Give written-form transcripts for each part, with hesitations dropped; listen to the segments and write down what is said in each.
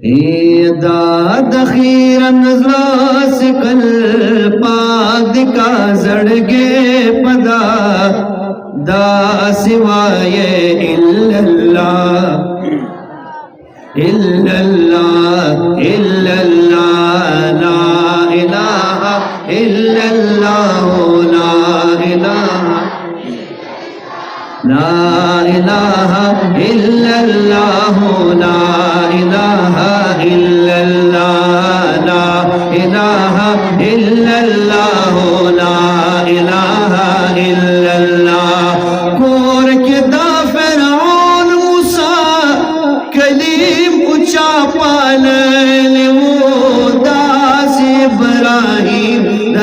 داد خیرن زلا سکل پاک دکا زڑگے پدا دا سوائے اللہ الا اللہ الا اللہ لا الہ الا اللہ لا الہ الا اللہ لا الہ الا اللہ لا الہ الا اللہ لا الہ الا اللہ کور کے دا فرعون موسیٰ کلیم اچا پالے وہ داس ابراہیم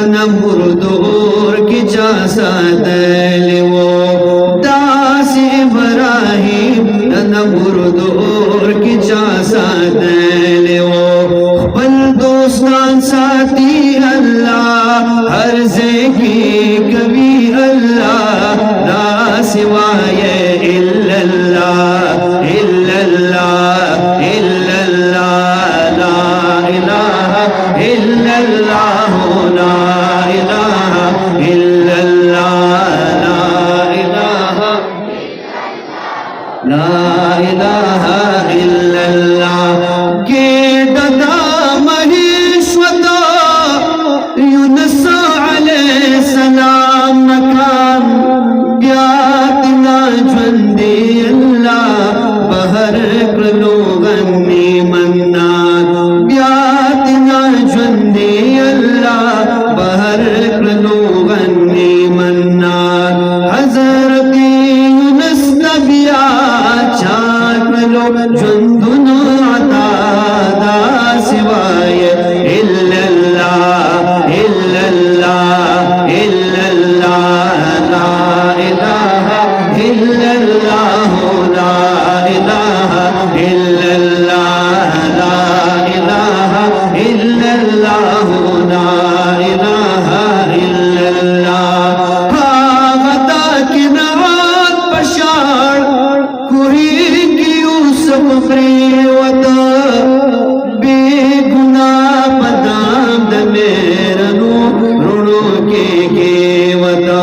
نمرود اور کی جاسا دل وہ داس ابراہیم نمرود اور کی جاسا دل وہ بل دوستان ساتھی اللہ ہر زیگی کبھی اللہ لا سوائے الا اللہ الا اللہ الا اللہ لا الہ الا اللہ لا الہ الا اللہ لا الہ الا اللہ کے ددا مہیشوتا یونس علیہ السلام مقام بیاتنا جوندی اللہ بہر کلوغنی منان بیاتنا جوندی اللہ بہر کلوغنی منان حضرت یونس نبیا چاکلو جندن عطا دا سوائے الا اللہ الا اللہ الا اللہ لا الہ الا اللہ لا الہ الا اللہ لا الہ الا اللہ لا الہ الا اللہ بھاغتا کنعان پشار کوئی کی یوسف پریوتا بے گناہ پدام دمیرنو رونو کے گیوتا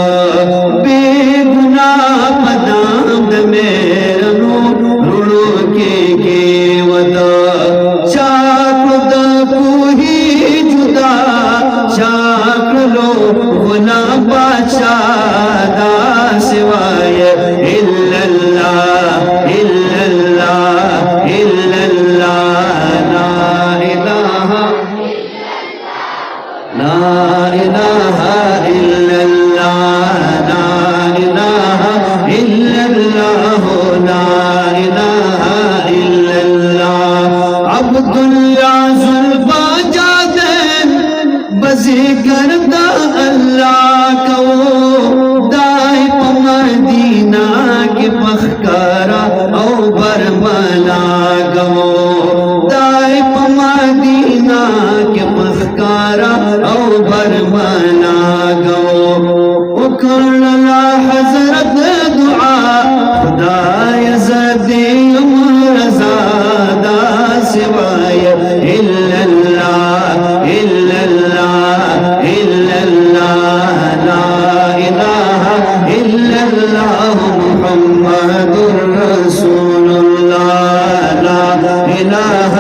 بے گناہ پدام دمیرنو رونو کے گیوتا چاکو دا کوئی جدا چاکلو غلام بادشاہ دا سوائے الا اللہ الا اللہ الا اللہ لا الہ لا الہ الا اللہ لا الہ الا اللہ لا الہ الا اللہ عبداللہ ذوالبا جادن بزی گردہ اللہ کو دائی پا مدینہ کے پخکارا او برملا گو دائی پا مدینہ کے پخکارا او برملا گو اکرلا حضرت دعا خدا یزدی مرزادا سوائے الا اللہ الا اللہ الا اللہ لا الہ الا اللہ محمد رسول اللہ لا الہ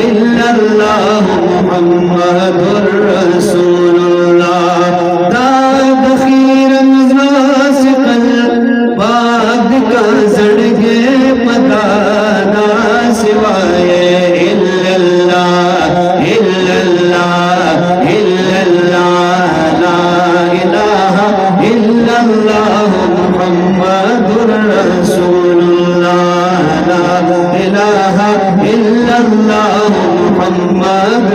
الا اللہ محمد رسول اللہ داد خیر نزراس قلب باد کا زڑگے پتانا سوائے الا اللہ الا اللہ الا اللہ لا الہ الا اللہ محمد رسول اللہ لا الہ الا اللہ محمد